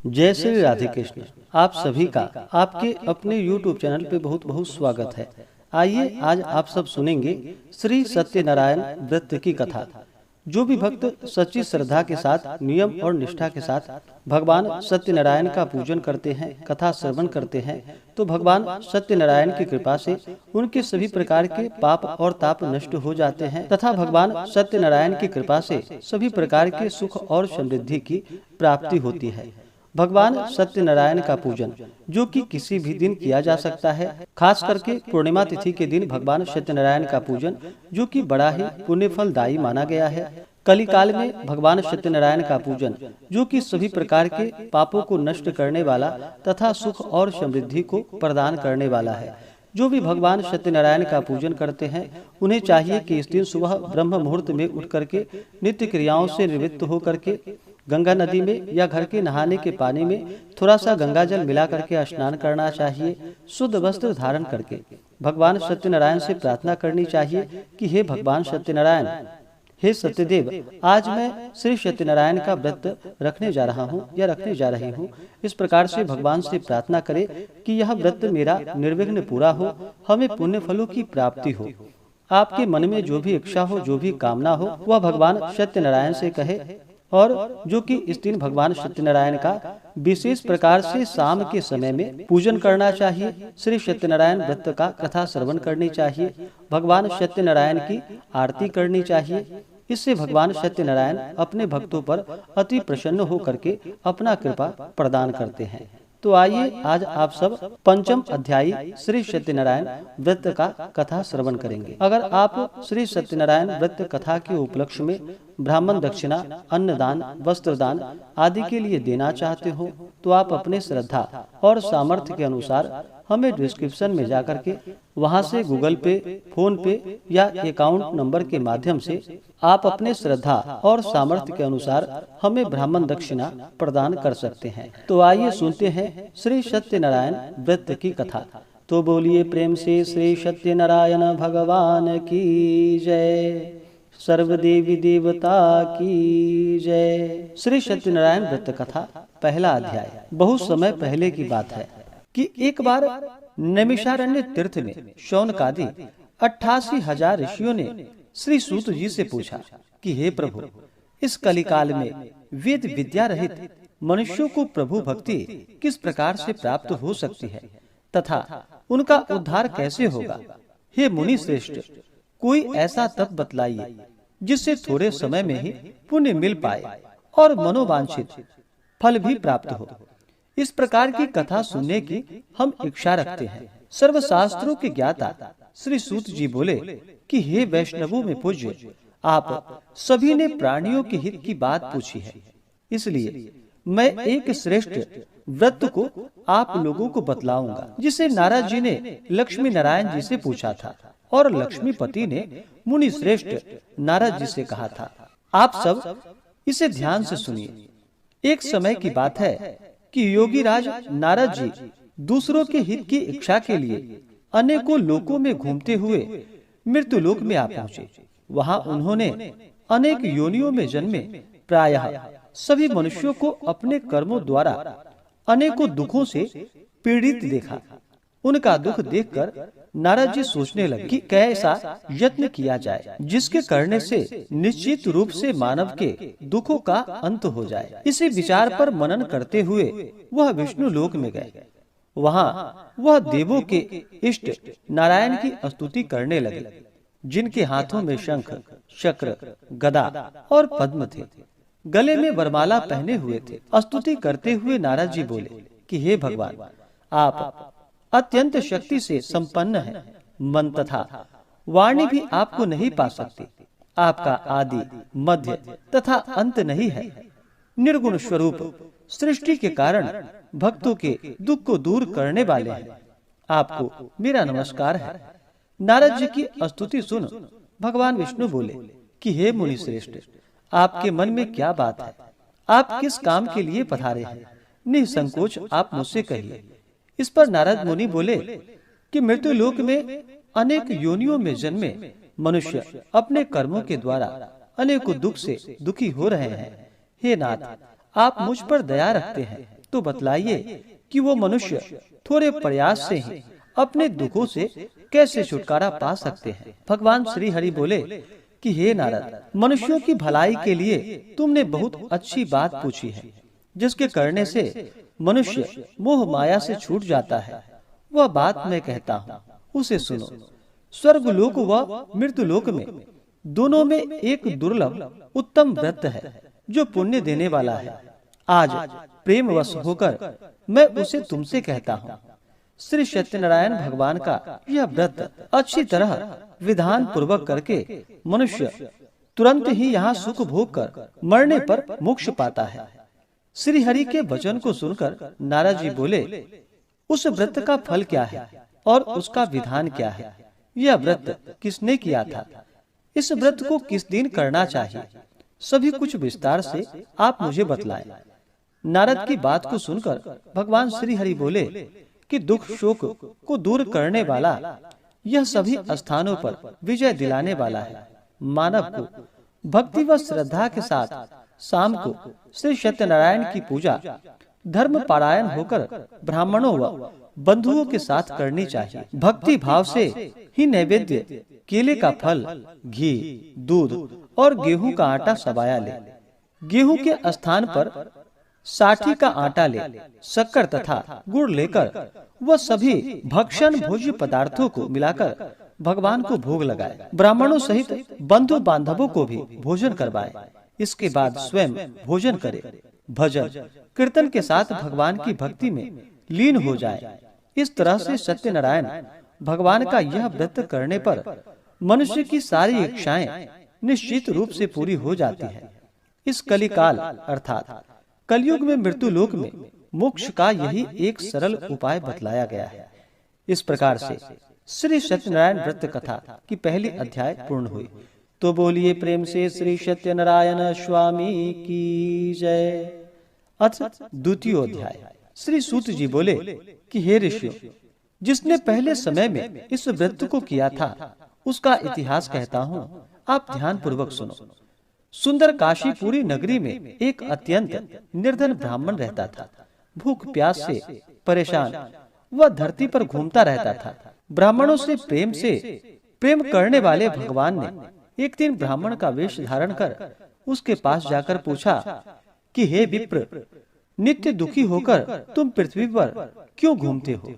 जय श्री राधे कृष्ण। आप सभी का आपके अपने YouTube चैनल पे बहुत बहुत स्वागत है। आइए आज आप सब सुनेंगे श्री सत्यनारायण व्रत की कथा। जो भी भक्त सच्ची श्रद्धा के साथ नियम और निष्ठा के साथ भगवान सत्यनारायण का पूजन करते हैं, कथा श्रवण करते हैं, तो भगवान सत्यनारायण की कृपा से उनके सभी प्रकार के पाप और ताप नष्ट हो जाते हैं तथा भगवान सत्यनारायण की कृपा से सभी प्रकार के सुख और समृद्धि की प्राप्ति होती है। भगवान सत्यनारायण का पूजन जो कि किसी भी दिन किया जा सकता है, खास करके पूर्णिमा तिथि के दिन भगवान सत्यनारायण का पूजन जो कि बड़ा ही पुण्य फलदायी माना गया है। कली काल में भगवान सत्यनारायण का पूजन जो कि सभी प्रकार के पापों को नष्ट करने वाला तथा सुख और समृद्धि को प्रदान करने वाला है। जो भी भगवान सत्यनारायण का पूजन करते हैं उन्हें चाहिए कि इस दिन सुबह ब्रह्म मुहूर्त में उठ करके नित्य क्रियाओं से निवृत्त होकर के गंगा नदी में या घर के नहाने के पानी में थोड़ा सा गंगा जल मिला करके स्नान करना चाहिए। शुद्ध वस्त्र धारण करके भगवान सत्यनारायण से प्रार्थना करनी चाहिए कि हे भगवान सत्यनारायण, हे सत्यदेव, आज मैं श्री सत्यनारायण का व्रत रखने जा रहा हूँ या रखने जा रही हूँ। इस प्रकार से भगवान से प्रार्थना करें कि यह व्रत मेरा निर्विघ्न पूरा हो, हमें पुण्य फलों की प्राप्ति हो। आपके मन में जो भी इच्छा हो, जो भी कामना हो, वह भगवान सत्यनारायण से कहे। और जो कि इस दिन भगवान सत्यनारायण का विशेष प्रकार से शाम के समय में पूजन करना चाहिए। श्री सत्यनारायण व्रत का कथा श्रवण करनी चाहिए, भगवान सत्यनारायण की आरती करनी चाहिए। इससे भगवान सत्यनारायण अपने भक्तों पर अति प्रसन्न होकर के अपना कृपा प्रदान करते हैं। तो आइए आज आप सब पंचम अध्यायी श्री सत्यनारायण व्रत का कथा श्रवण करेंगे। अगर आप श्री सत्यनारायण व्रत कथा के उपलक्ष्य में ब्राह्मण दक्षिणा, अन्नदान, वस्त्रदान आदि के लिए देना चाहते हो तो आप अपने श्रद्धा और सामर्थ्य के अनुसार हमें डिस्क्रिप्शन में जाकर के वहां से गूगल पे, फोन पे या अकाउंट नंबर के माध्यम से आप अपने श्रद्धा और सामर्थ्य के अनुसार हमें ब्राह्मण दक्षिणा प्रदान कर सकते हैं। तो आइए सुनते हैं श्री सत्यनारायण व्रत की कथा। तो बोलिए प्रेम से श्री सत्यनारायण भगवान की जय, सर्वदेवी देवता की जय। श्री सत्यनारायण व्रत कथा पहला अध्याय। बहुत समय पहले की बात है कि एक बार नैमिषारण्य तीर्थ में शौनकादि 88,000 ऋषियों ने श्री सूत जी से पूछा कि हे प्रभु, इस कलिकाल में वेद विद्या रहित मनुष्यों को प्रभु भक्ति किस प्रकार से प्राप्त हो सकती है तथा उनका उद्धार कैसे होगा। हे मुनि श्रेष्ठ, कोई ऐसा तप बतलाइए जिससे थोड़े समय में ही पुण्य मिल पाए और मनोवांछित फल भी प्राप्त हो। इस प्रकार की कथा सुनने की हम इच्छा रखते हैं। सर्वशास्त्रों के ज्ञाता श्री सूत जी बोले कि हे वैष्णवों में पूज्य, आप सभी ने प्राणियों के हित की बात पूछी है, इसलिए मैं एक श्रेष्ठ व्रत को आप लोगों को बतलाऊंगा जिसे नारद जी ने लक्ष्मी नारायण जी से पूछा था और लक्ष्मीपति ने मुनि श्रेष्ठ नारद जी से कहा था। आप सब इसे ध्यान से सुनिए। एक समय की बात है कि योगी राज नारद जी दूसरों के हित की इच्छा के लिए अनेकों लोकों में घूमते हुए मृत्यु लोक में आ पहुँचे। वहाँ उन्होंने अनेक योनियों में जन्मे प्रायः सभी मनुष्यों को अपने कर्मों द्वारा अनेकों दुखों से पीड़ित देखा। उनका दुख देखकर नारद जी सोचने लगे कि कैसा यत्न किया जाए जिसके करने से निश्चित रूप से मानव के दुखों का अंत हो जाए। इसी विचार पर मनन करते हुए वह विष्णु लोक में गए। वहाँ वह देवों के इष्ट नारायण की स्तुति करने लगे, जिनके हाथों में शंख, चक्र, गदा और पद्म थे, गले में वरमाला पहने हुए थे। स्तुति करते हुए नारद जी बोले कि हे भगवान, आप अत्यंत शक्ति से संपन्न है, मन तथा वाणी भी आपको नहीं पा सकती। आपका आदि, मध्य तथा अंत नहीं है। निर्गुण स्वरूप सृष्टि के कारण भक्तों के दुख को दूर करने वाले हैं। आपको मेरा नमस्कार है। नारद जी की स्तुति सुन भगवान विष्णु बोले कि हे मुनि श्रेष्ठ, आपके मन में क्या बात है? आप किस काम के लिए पधारे हैं? निसंकोच आप मुझसे कहिए। इस पर नारद मुनि बोले कि मृत्यु लोक में अनेक योनियों में जन्मे मनुष्य अपने कर्मों के द्वारा अनेकों दुख से दुखी हो रहे हैं। हे नाथ, आप मुझ पर दया रखते हैं। तो बतलाइए कि वो मनुष्य थोड़े प्रयास से ही अपने दुखों से कैसे छुटकारा पा सकते हैं। भगवान श्री हरि बोले कि हे नारद, मनुष्यों की भलाई के लिए तुमने बहुत अच्छी बात पूछी है, जिसके करने से मनुष्य मोह माया से छूट जाता है। वह बात मैं कहता हूँ, उसे सुनो। स्वर्ग लोक व मृत्यु लोक में दोनों में एक दुर्लभ उत्तम व्रत है जो पुण्य देने वाला है। आज प्रेमवश होकर मैं उसे तुमसे कहता हूँ। श्री सत्यनारायण भगवान का यह व्रत अच्छी तरह विधान पूर्वक करके मनुष्य तुरंत ही यहाँ सुख भोग कर मरने पर मोक्ष पाता है। श्री हरि के वचन को सुनकर नारद जी बोले, उस व्रत का फल क्या है और उसका विधान क्या है? यह व्रत किसने किया था? इस व्रत को किस दिन करना चाहिए? सभी कुछ विस्तार से आप मुझे बतलाएं। नारद की बात को सुनकर भगवान श्री हरि बोले कि दुख शोक को दूर करने वाला, यह सभी स्थानों पर विजय दिलाने वाला है। मानव को भक्ति व श्रद्धा के साथ शाम को श्री सत्यनारायण की पूजा धर्म पारायण होकर ब्राह्मणों व बंधुओं के साथ करनी चाहिए। भक्ति भाव से ही नैवेद्य केले का फल, घी, दूध और गेहूं का आटा सबाया ले। गेहूं के स्थान पर साठी का आटा ले, शक्कर तथा गुड़ लेकर वह सभी भक्षण भोज्य पदार्थों को मिलाकर भगवान को भोग लगाए। ब्राह्मणों सहित बंधु बांधवों को भी भोजन करवाए। इसके बाद स्वयं भोजन करे, भजन कीर्तन के साथ भगवान की भक्ति में लीन हो जाए। इस तरह से सत्यनारायण भगवान का यह व्रत करने पर मनुष्य की सारी इच्छाएं निश्चित रूप से पूरी हो जाती है। इस कलिकाल अर्थात कलयुग में मृत्यु लोक में मोक्ष का यही एक सरल उपाय बतलाया गया है। इस प्रकार से श्री सत्यनारायण व्रत कथा की पहली अध्याय पूर्ण हुई। तो बोलिए प्रेम से श्री सत्यनारायण स्वामी की जय। अथ द्वितीय अध्याय। श्री सूत जी बोले कि हे ऋषियों, जिसने पहले समय में इस व्रत को किया था उसका इतिहास कहता हूँ, आप ध्यान पूर्वक सुनो। सुंदर काशीपुरी नगरी में एक अत्यंत निर्धन ब्राह्मण रहता था। भूख प्यास से परेशान वह धरती पर घूमता रहता था। ब्राह्मणों से प्रेम करने वाले भगवान ने एक दिन ब्राह्मण का वेश धारण कर उसके पास जाकर पूछा कि हे विप्र, नित्य दुखी होकर तुम पृथ्वी पर क्यों घूमते हो?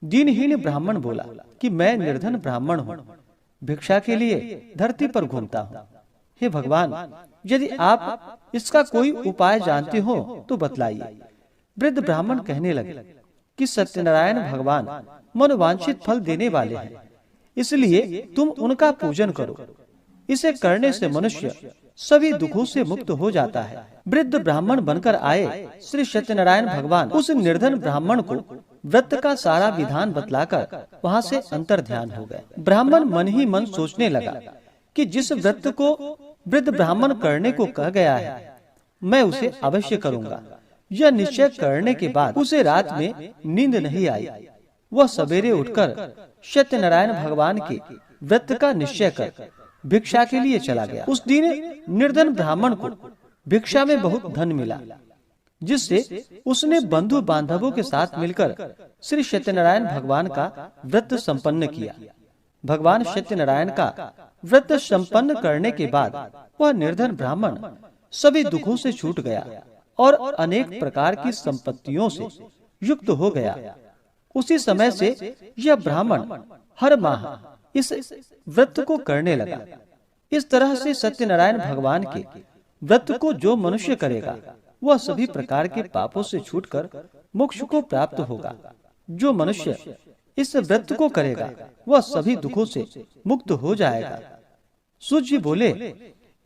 दीनहीन ब्राह्मण बोला कि मैं निर्धन ब्राह्मण हूँ, भिक्षा के लिए धरती पर घूमता हूँ। हे भगवान, यदि आप इसका कोई उपाय जानते हो तो बतलाइए। वृद्ध ब्राह्मण कहने लगे कि सत्यनारायण भगवान मनोवांछित फल देने वाले हैं, इसलिए तुम उनका पूजन करो। इसे करने से मनुष्य सभी दुखों से मुक्त हो जाता है। वृद्ध ब्राह्मण बनकर आए श्री सत्यनारायण भगवान उस निर्धन ब्राह्मण को व्रत का सारा विधान बतलाकर वहाँ से अंतर ध्यान हो गए। ब्राह्मण मन ही मन सोचने लगा कि जिस व्रत को वृद्ध ब्राह्मण करने को कह गया है, मैं उसे अवश्य करूंगा। यह निश्चय करने के बाद उसे रात में नींद नहीं आई। वह सवेरे उठकर सत्यनारायण भगवान के व्रत का निश्चय कर भिक्षा के लिए चला गया। उस दिन निर्धन ब्राह्मण को भिक्षा में बहुत धन मिला, जिससे उसने बंधु बांधवों के साथ मिलकर श्री सत्यनारायण भगवान का व्रत संपन्न किया। भगवान सत्यनारायण का व्रत संपन्न करने के बाद वह निर्धन ब्राह्मण सभी दुखों से छूट गया और अनेक प्रकार की संपत्तियों से युक्त हो गया। उसी समय से यह ब्राह्मण हर माह इस व्रत को करने लगा। इस तरह से सत्यनारायण भगवान के व्रत को जो मनुष्य करेगा वह सभी प्रकार के पापों से छूटकर मोक्ष को प्राप्त होगा। जो मनुष्य इस व्रत को करेगा वह सभी दुखों से मुक्त हो जाएगा। सूत जी बोले,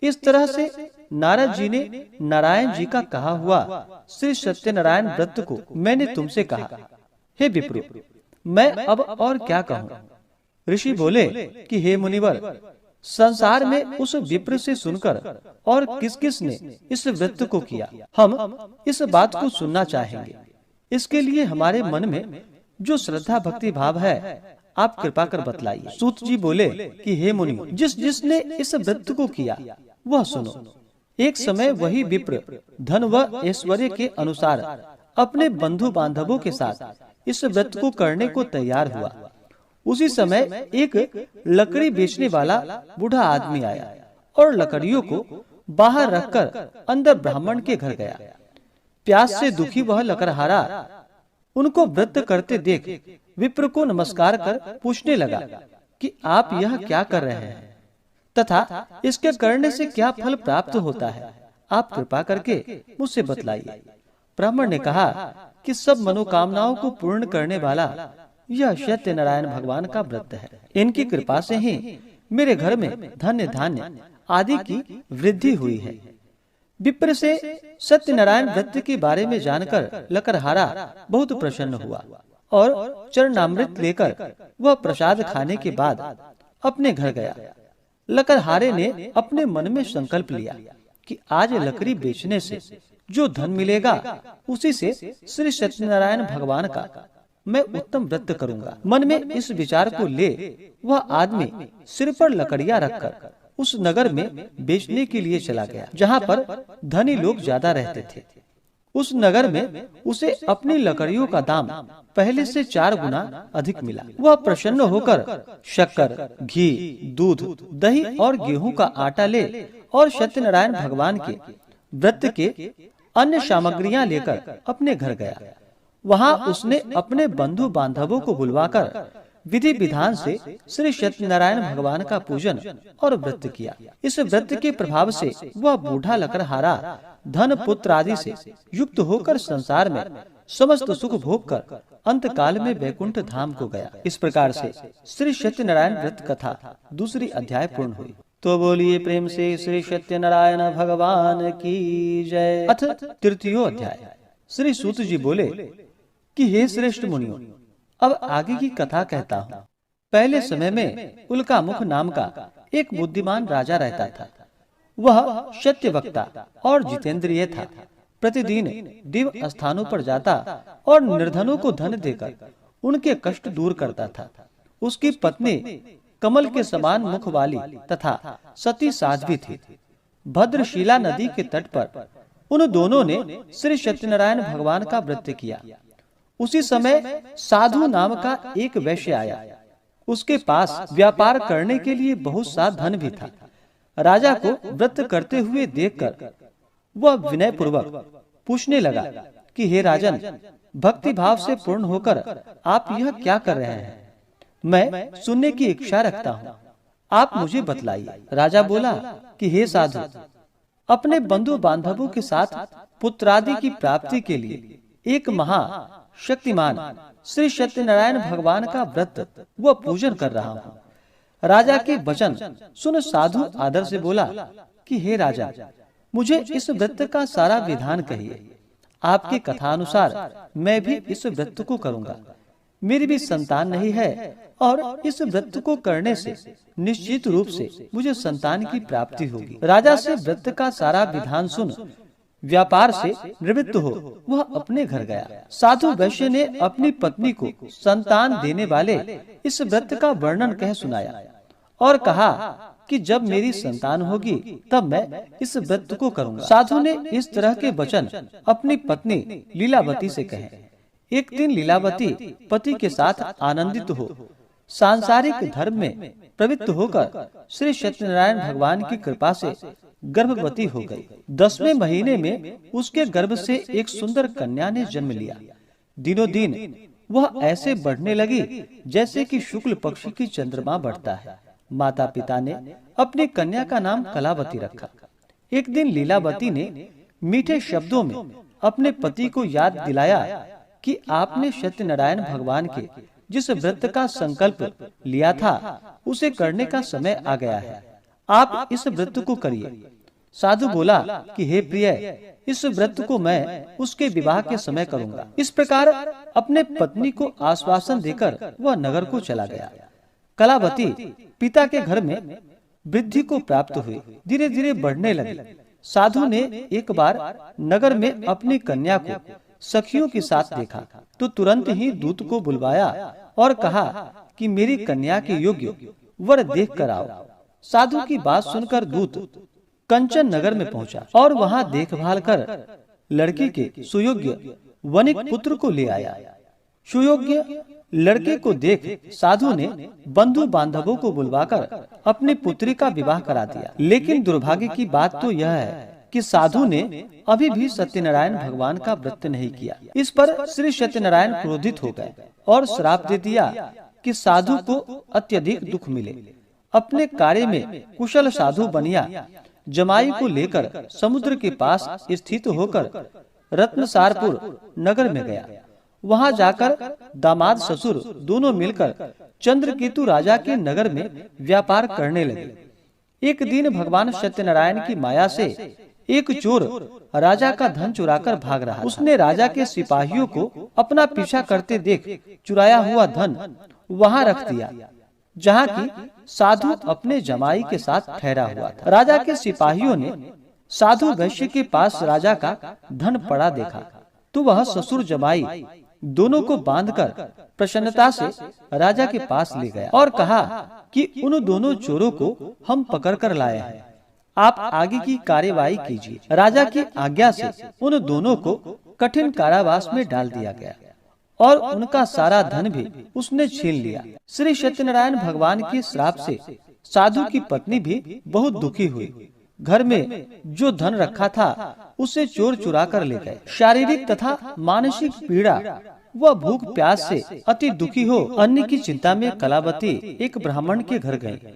इस तरह से नारद जी ने नारायण जी का कहा हुआ श्री सत्यनारायण व्रत को मैंने तुमसे कहा। हे विप्र, मैं अब और क्या कहूँ? ऋषि बोले कि हे मुनिवर, संसार में उस विप्र से सुनकर और किस किस ने इस व्रत को किया, हम इस बात को सुनना चाहेंगे। इसके लिए हमारे मन में जो श्रद्धा भक्ति भाव है, आप कृपा कर बतलाइए। सूत जी बोले कि हे मुनि, जिसने इस व्रत को किया वह सुनो। एक समय वही विप्र धन व ऐश्वर्य के अनुसार अपने बंधु बांधवों के साथ इस व्रत को करने को तैयार हुआ। उसी समय एक लकड़ी बेचने वाला बूढ़ा आदमी आया और लकड़ियों को बाहर रखकर अंदर ब्राह्मण के घर गया। प्यास से दुखी वह लकड़हारा उनको व्रत करते देख विप्र को नमस्कार कर पूछने लगा कि आप यह क्या कर रहे हैं तथा इसके करने से क्या फल प्राप्त होता है, आप कृपा करके मुझसे बतलाइए। ब्राह्मण ने कहा कि सब मनोकामनाओं को पूर्ण करने वाला यह सत्यनारायण भगवान का व्रत है। इनकी कृपा से ही मेरे घर में धन्य धान्य आदि की वृद्धि हुई है। विप्र से सत्यनारायण व्रत के बारे में जानकर लकड़हारा बहुत प्रसन्न हुआ और चरणामृत लेकर वह प्रसाद खाने के बाद अपने घर गया। लकड़हारे ने अपने मन में संकल्प लिया कि आज लकड़ी बेचने से जो धन मिलेगा उसी से श्री सत्यनारायण भगवान का मैं उत्तम व्रत करूंगा। मन में इस विचार को ले वह आदमी सिर पर लकड़ियां रखकर उस नगर में बेचने के लिए चला गया, जहाँ पर धनी लोग ज्यादा रहते थे। उस नगर में उसे अपनी लकड़ियों का दाम पहले से 4 गुना अधिक मिला। वह प्रसन्न होकर शक्कर, घी, दूध, दही और गेहूं का आटा ले और सत्यनारायण भगवान के व्रत के अन्य सामग्रियां लेकर अपने घर गया। वहां उसने अपने बंधु बांधवों को बुलवाकर विधि विधान से श्री सत्यनारायण भगवान का पूजन और व्रत किया। इस व्रत के प्रभाव से वह बूढ़ा लकड़हारा धन पुत्र आदि से युक्त होकर संसार में समस्त सुख भोग कर अंत काल में वैकुंठ धाम को गया। इस प्रकार से श्री सत्यनारायण व्रत कथा दूसरी अध्याय पूर्ण हुई। तो बोलिए प्रेम से श्री सत्यनारायण भगवान की जय। अथ तृतीयो अध्याय। श्री सूत जी बोले कि हे श्रेष्ठ मुनियों, अब आगे की कथा कहता हूँ। पहले समय में उल्कामुख नाम का एक बुद्धिमान राजा रहता था। वह सत्य वक्ता और जितेंद्रिय था। प्रतिदिन दिव स्थानों पर जाता और निर्धनों को धन देकर उनके कष्ट दूर करता था। उसकी पत्नी कमल के समान मुख वाली तथा सती साध्वी थी। भद्रशिला नदी के तट पर उन दोनों ने श्री सत्यनारायण भगवान का व्रत किया। उसी समय साधु नाम का एक वैश्य आया। उसके पास व्यापार करने के लिए बहुत सा धन भी था। राजा को व्रत करते हुए देखकर वह विनय पूर्वक पूछने लगा कि हे राजन, भक्ति भाव से पूर्ण होकर आप यह क्या कर रहे हैं? मैं सुनने की इच्छा रखता हूँ, आप मुझे बतलाइए। राजा बोला कि हे साधु, अपने बंधु बांधवों के साथ पुत्रादि की प्राप्ति के लिए एक महा शक्तिमान श्री सत्यनारायण भगवान का व्रत व पूजन कर रहा हूँ। राजा के वचन सुन साधु आदर से बोला कि हे राजा, मुझे इस व्रत का सारा विधान कहिए। आपकी कथा अनुसार मैं भी इस व्रत को करूँगा। मेरी भी संतान नहीं है और इस व्रत को करने से निश्चित रूप से मुझे संतान की प्राप्ति होगी। राजा से व्रत का सारा विधान सुन व्यापार से निवृत्त हो वह अपने घर गया। साधु वैश्य ने अपनी पत्नी को संतान देने वाले इस व्रत का वर्णन कह सुनाया और कहा कि जब मेरी संतान होगी तब मैं इस व्रत को करूंगा। साधु ने इस तरह के वचन अपनी पत्नी लीलावती से कहे। एक दिन लीलावती पति के साथ आनंदित हो सांसारिक धर्म में प्रवृत्त होकर श्री सत्यनारायण भगवान की कृपा से गर्भवती हो गई। 10वें महीने में उसके गर्भ से एक सुंदर कन्या ने जन्म लिया। दिनों दिन वह ऐसे बढ़ने लगी जैसे कि शुक्ल पक्ष की चंद्रमा बढ़ता है। माता पिता ने अपनी कन्या का नाम कलावती रखा। एक दिन लीलावती ने मीठे शब्दों में अपने पति को याद दिलाया कि आपने सत्यनारायण भगवान के जिस व्रत का संकल्प लिया था उसे करने का समय आ गया है, आप इस व्रत को करिए। साधु बोला कि हे प्रिय, इस व्रत को मैं उसके विवाह के समय करूंगा। इस प्रकार अपने पत्नी को आश्वासन देकर वह नगर को चला गया। कलावती पिता के घर में वृद्धि को प्राप्त हुई, धीरे धीरे बढ़ने लगी। साधु ने एक बार नगर में अपनी कन्या को सखियों के साथ देखा तो तुरंत ही दूत को बुलवाया और कहा कि मेरी कन्या के योग्य वर देख कर आओ। साधु की बात सुनकर दूत कंचन नगर में पहुंचा और वहां देखभाल कर लड़की के सुयोग्य वनिक पुत्र को ले आया। सुयोग्य लड़के को देख साधु ने बंधु बांधवों को बुलवाकर अपनी पुत्री का विवाह करा दिया। लेकिन दुर्भाग्य की बात तो यह है कि साधु ने अभी भी सत्यनारायण भगवान का व्रत नहीं किया। इस पर श्री सत्यनारायण क्रोधित हो गए और श्राप दे दिया कि साधु को अत्यधिक दुख मिले। अपने कार्य में कुशल साधु बनिया जमाई को लेकर समुद्र के पास स्थित होकर रत्नसारपुर नगर में गया। वहां जाकर दामाद ससुर दोनों मिलकर चंद्रकेतु राजा के नगर में व्यापार करने लगे। एक दिन भगवान सत्यनारायण की माया से एक चोर राजा का धन चुराकर भाग रहा। उसने राजा के सिपाहियों को अपना पीछा करते देख चुराया हुआ धन वहां रख दिया जहां की साधु अपने जमाई के साथ ठहरा हुआ था। राजा के सिपाहियों ने साधु वैश्य के पास राजा का धन पड़ा देखा तो वह ससुर जमाई दोनों को बांधकर प्रसन्नता से राजा के पास ले गया और कहा कि उन दोनों चोरों को हम पकड़ कर लाए हैं, आप आगे की कार्यवाही कीजिए। राजा की आज्ञा से उन दोनों को कठिन कारावास में डाल दिया गया और उनका सारा धन भी उसने छीन लिया। श्री सत्यनारायण भगवान के श्राप से साधु की पत्नी भी बहुत दुखी हुई। घर में जो धन रखा था उसे चोर चुरा कर ले गए। शारीरिक तथा मानसिक पीड़ा व भूख प्यास से अति दुखी हो अन्न की चिंता में कलावती एक ब्राह्मण के घर गई।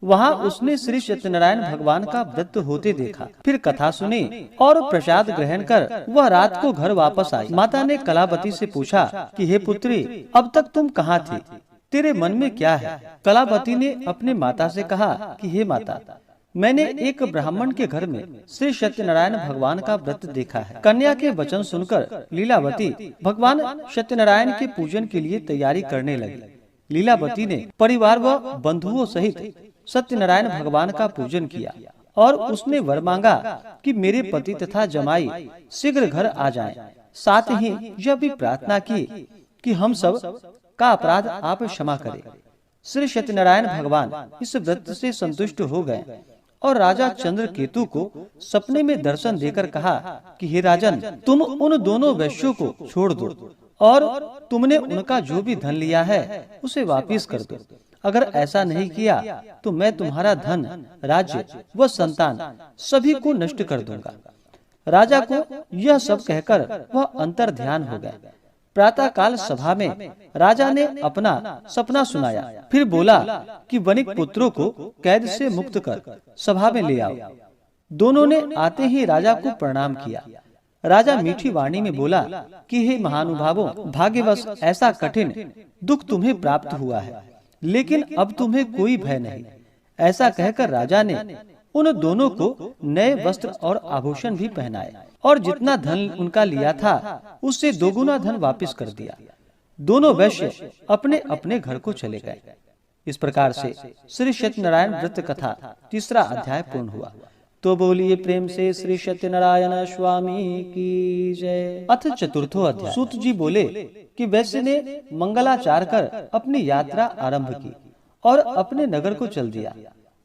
वहां उसने श्री सत्यनारायण भगवान का व्रत होते देखा, फिर कथा सुनी और प्रसाद ग्रहण कर वह रात को घर वापस आई। माता ने कलावती से पूछा कि हे पुत्री, अब तक तुम कहाँ थी? तेरे मन में क्या है? कलावती ने अपने माता से कहा कि हे माता, मैंने एक ब्राह्मण के घर में श्री सत्यनारायण भगवान का व्रत देखा है। कन्या के वचन सुनकर लीलावती भगवान सत्यनारायण के पूजन के लिए तैयारी करने लगी। लीलावती ने परिवार व बंधुओं सहित सत्यनारायण भगवान का पूजन किया और उसने वर मांगा कि मेरे पति तथा जमाई शीघ्र घर आ जाएं। साथ ही यह भी प्रार्थना की कि हम सब का अपराध आप क्षमा करें। श्री सत्यनारायण भगवान इस व्रत से संतुष्ट हो गए और राजा चंद्रकेतु को सपने में दर्शन देकर कहा कि हे राजन, तुम उन दोनों वैश्यों को छोड़ दो और तुमने उनका जो भी धन लिया है उसे वापस कर दो। अगर ऐसा नहीं किया तो मैं तुम्हारा धन, राज्य व संतान सभी को नष्ट कर दूंगा। राजा को यह सब कहकर वह अंतर ध्यान हो गए। प्रातः काल सभा में राजा ने अपना सपना सुनाया, फिर बोला कि वनिक पुत्रों को कैद से मुक्त कर सभा में ले आओ। दोनों ने आते ही राजा को प्रणाम किया। राजा मीठी वाणी में बोला कि हे महानुभावों, भाग्यवश ऐसा कठिन दुख तुम्हें प्राप्त हुआ है, लेकिन अब तुम्हें कोई भय नहीं। ऐसा कहकर राजा ने उन दोनों को नए वस्त्र और आभूषण भी पहनाए और जितना धन उनका लिया था उससे दोगुना धन वापस कर दिया। दोनों वैश्य अपने अपने घर को चले गए। इस प्रकार से श्री सत्यनारायण व्रत कथा तीसरा अध्याय पूर्ण हुआ। तो बोलिए प्रेम से श्री सत्यनारायण स्वामी की जय। अथ चतुर्थो अध्याय। सूत जी बोले कि वैश्य ने मंगलाचार कर अपनी यात्रा आरंभ की और अपने नगर को चल दिया।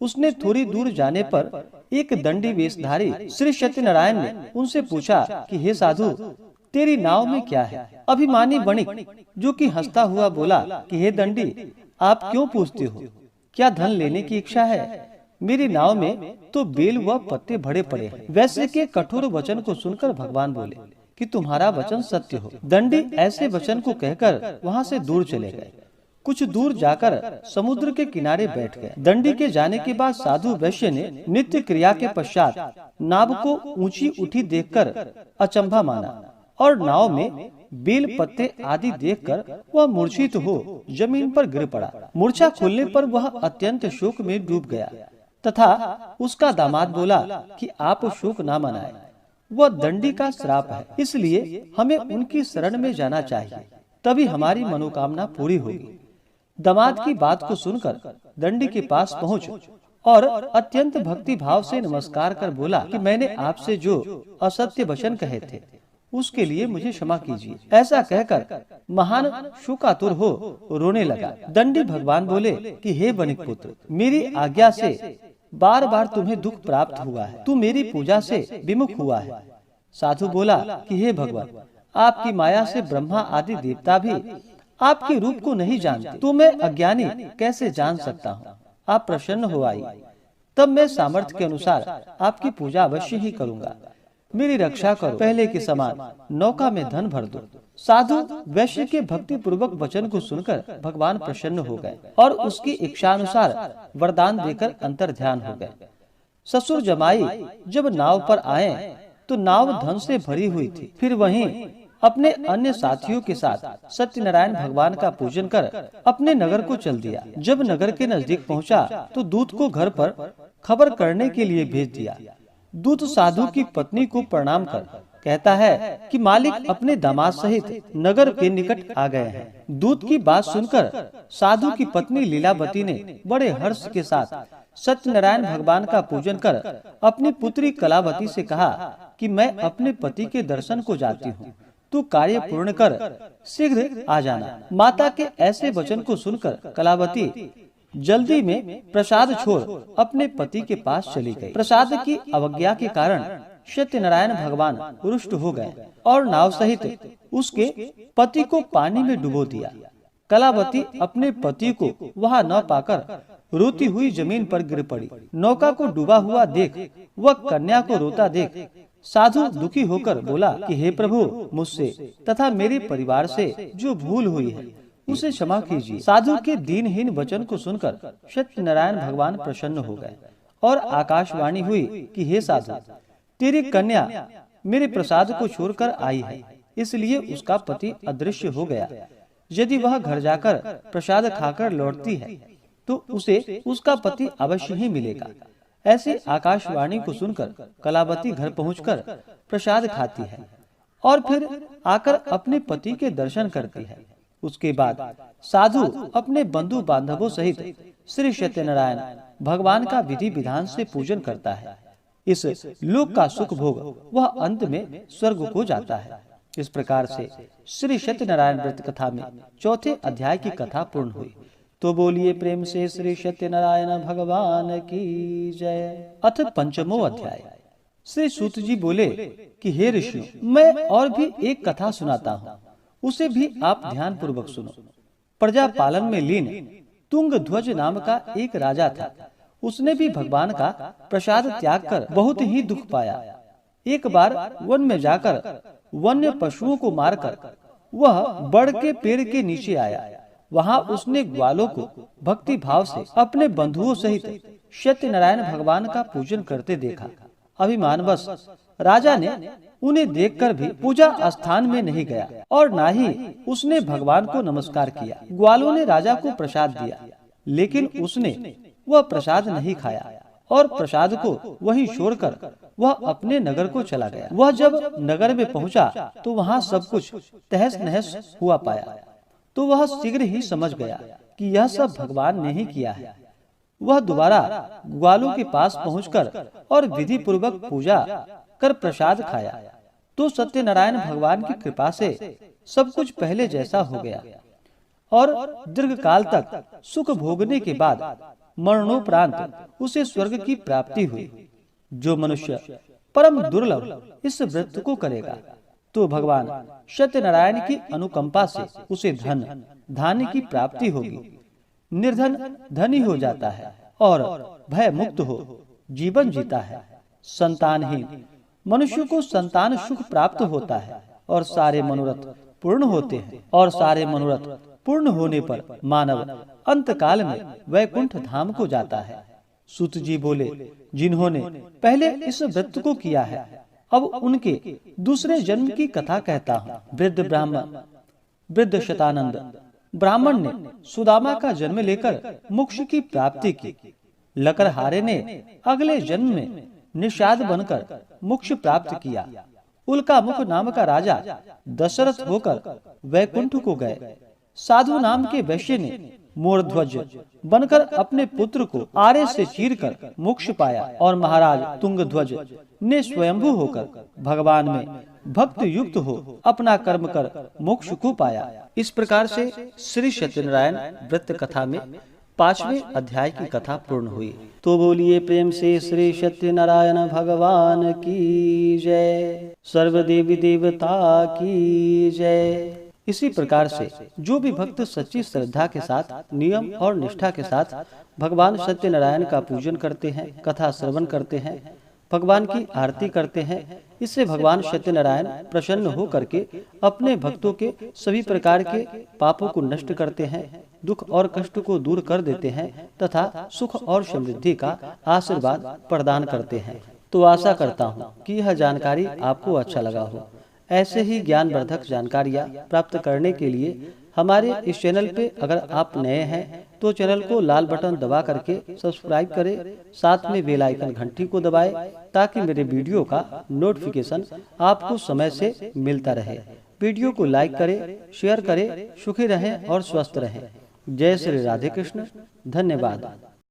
उसने थोड़ी दूर जाने पर एक दंडी वेशधारी श्री सत्यनारायण ने उनसे पूछा कि हे साधु, तेरी नाव में क्या है? अभिमानी वणिक जो कि हंसता हुआ बोला कि हे दंडी, आप क्यों पूछते हो? क्या धन लेने की इच्छा है? मेरी नाव में तो बेल व पत्ते भरे पड़े हैं। वैश्य के कठोर वचन को सुनकर भगवान बोले कि तुम्हारा वचन सत्य हो। दंडी ऐसे वचन को कहकर वहाँ से दूर चले गए। कुछ दूर जाकर समुद्र के किनारे बैठ गए। दंडी के जाने के बाद साधु वैश्य ने नित्य क्रिया के पश्चात नाव को ऊंची उठी देखकर अचंभा माना और नाव में बेल पत्ते आदि देखकर वह मूर्छित हो जमीन पर गिर पड़ा। मूर्छा खुलने पर वह अत्यंत शोक में डूब गया तथा उसका दामाद बोला कि आप शोक न मनाएं, वह दंडी का श्राप है, इसलिए हमें उनकी शरण में जाना चाहिए, तभी हमारी मनोकामना पूरी होगी। दामाद की बात को सुनकर दंडी के पास पहुँच और अत्यंत भक्ति भाव से नमस्कार कर बोला कि मैंने आपसे जो असत्य वचन कहे थे उसके लिए मुझे क्षमा कीजिए। ऐसा कहकर महान शोकातुर हो रोने लगा। दंडी भगवान बोले कि हे वनिक पुत्र, मेरी आज्ञा से बार बार तुम्हें दुख प्राप्त हुआ है, तू मेरी पूजा से विमुख हुआ है। साधु बोला कि हे भगवान, आपकी माया से ब्रह्मा आदि देवता भी आपके रूप को नहीं जानते, तो मैं अज्ञानी कैसे जान सकता हूँ। आप प्रसन्न हो आई, तब मैं सामर्थ्य के अनुसार आपकी पूजा अवश्य ही करूँगा। मेरी रक्षा करो, पहले के समान नौका में धन भर दो। साधु वैश्य के भक्ति पूर्वक वचन को सुनकर भगवान प्रसन्न हो गए और उसकी इच्छानुसार वरदान देकर अंतर ध्यान हो गए। ससुर जमाई जब नाव पर आए तो नाव धन से भरी हुई थी। फिर वहीं अपने अन्य साथियों के साथ सत्यनारायण भगवान का पूजन कर अपने नगर को चल दिया। जब नगर के नजदीक पहुंचा तो दूत को घर पर खबर करने के लिए भेज दिया। दूत साधु की पत्नी को प्रणाम कर कहता है कि मालिक अपने दामाद सहित नगर के निकट आ गए हैं। दूत की बात सुनकर साधु की पत्नी लीलावती ने बड़े हर्ष के साथ सत्यनारायण भगवान का पूजन कर अपनी पुत्री कलावती से कहा कि मैं अपने पति के दर्शन को जाती हूँ, तू कार्य पूर्ण कर शीघ्र आ जाना। माता के ऐसे वचन को सुनकर कलावती जल्दी में प्रसाद छोड़ अपने पति के पास चली गई। प्रसाद की अवज्ञा के कारण सत्यनारायण भगवान रुष्ट हो गए और नाव सहित उसके पति को पानी में डुबो दिया। कलावती अपने पति को वहां न पाकर रोती हुई जमीन पर गिर पड़ी। नौका को डूबा हुआ देख वह कन्या को रोता देख साधु दुखी होकर बोला कि हे प्रभु, मुझसे तथा मेरे परिवार से जो भूल हुई है उसे क्षमा कीजिए। साधु के दीनहीन वचन को सुनकर सत्यनारायण भगवान प्रसन्न हो गए और आकाशवाणी हुई कि हे साधु, तेरी कन्या मेरे प्रसाद को छोड़कर आई है, इसलिए उसका पति अदृश्य हो गया। यदि वह घर जाकर प्रसाद खाकर लौटती है तो उसे उसका पति अवश्य ही मिलेगा। ऐसे आकाशवाणी को सुनकर कलावती घर पहुंचकर प्रसाद खाती है और फिर आकर अपने पति के दर्शन करती है। उसके बाद साधु अपने बंधु बांधवों सहित श्री सत्यनारायण भगवान का विधि विधान से पूजन करता है। इस लोक का सुख भोग वह अंत में स्वर्ग को जाता है। इस प्रकार से श्री सत्यनारायण व्रत कथा में चौथे अध्याय की कथा पूर्ण हुई। तो बोलिए प्रेम से श्री सत्यनारायण भगवान की जय। अथ पंचमो अध्याय। श्री सूत जी बोले कि हे ऋषियों, मैं और भी एक कथा सुनाता हूँ, उसे भी आप ध्यान पूर्वक सुनो। प्रजा पालन में लीन तुंगध्वज नाम का एक राजा था। उसने भी भगवान का प्रसाद त्याग कर बहुत ही दुख पाया। एक बार वन में जाकर वन्य पशुओं को मारकर वह बड़ के पेड़ के नीचे आया। वहां उसने ग्वालों को भक्ति भाव से अपने बंधुओं सहित सत्यनारायण भगवान का पूजन करते देखा। अभिमानवश राजा ने उन्हें देखकर भी पूजा स्थान में नहीं गया और ना ही उसने भगवान को नमस्कार किया। ग्वालों ने राजा को प्रसाद दिया, लेकिन उसने वह प्रसाद नहीं खाया और प्रसाद को वहीं छोड़कर वह अपने नगर को चला गया। वह जब नगर में पहुंचा तो वहां सब कुछ तहस नहस हुआ पाया। तो वह शीघ्र ही समझ गया कि यह सब भगवान ने ही किया है। वह दोबारा ग्वालों के पास पहुंचकर और विधि पूर्वक पूजा कर प्रसाद खाया। तो सत्यनारायण भगवान की कृपा से सब कुछ पहले जैसा हो गया और दीर्घ काल तक सुख भोगने के बाद मरणोपरांत उसे स्वर्ग की प्राप्ति हुई। जो मनुष्य परम दुर्लभ इस व्रत को करेगा तो भगवान सत्यनारायण की अनुकंपा से उसे धन धान्य की प्राप्ति होगी। निर्धन धनी हो जाता है और भय मुक्त हो जीवन जीता है। संतानहीन मनुष्य को संतान सुख प्राप्त होता है और सारे मनोरथ पूर्ण होते हैं। और सारे मनोरथ पूर्ण होने पर मानव अंत काल में वैकुंठ धाम को जाता है। सूत जी बोले, जिन्होंने पहले इस व्रत को किया है, अब उनके दूसरे जन्म की कथा कहता हूँ। वृद्ध शतानंद ब्राह्मण ने सुदामा का जन्म लेकर मोक्ष की प्राप्ति की। लकड़हारे ने अगले जन्म में निषाद बनकर मोक्ष प्राप्त किया। उल्कामुख नाम का राजा दशरथ होकर वैकुंठ को गए। साधु नाम के वैश्य ने मोरध्वज बनकर अपने पुत्र को आरे से चीरकर मोक्ष पाया और महाराज तुंगध्वज ने स्वयंभू होकर भगवान में भक्त युक्त हो अपना कर्म कर मोक्ष को पाया। इस प्रकार से श्री सत्यनारायण व्रत कथा में 5वें अध्याय की कथा पूर्ण हुई। तो बोलिए प्रेम से श्री सत्यनारायण भगवान की जय, सर्व देवी देवता की जय। इसी प्रकार से जो भी भक्त सच्ची श्रद्धा के साथ, नियम और निष्ठा के साथ भगवान सत्यनारायण का पूजन करते हैं, कथा श्रवण करते हैं, भगवान की आरती करते हैं, इससे भगवान सत्यनारायण प्रसन्न हो करके अपने भक्तों के सभी प्रकार के पापों को नष्ट करते हैं, दुख और कष्ट को दूर कर देते हैं तथा सुख और समृद्धि का आशीर्वाद प्रदान करते हैं। तो आशा करता हूँ कि यह जानकारी आपको अच्छा लगा हो। ऐसे ही ज्ञानवर्धक जानकारियाँ प्राप्त करने के लिए हमारे इस चैनल पे अगर आप नए हैं तो चैनल को लाल बटन दबा करके सब्सक्राइब करें, साथ में बेल आइकन घंटी को दबाएं ताकि मेरे वीडियो का नोटिफिकेशन आपको समय से मिलता रहे। वीडियो को लाइक करें, शेयर करें, सुखी रहें और स्वस्थ रहें। जय श्री राधे कृष्ण। धन्यवाद।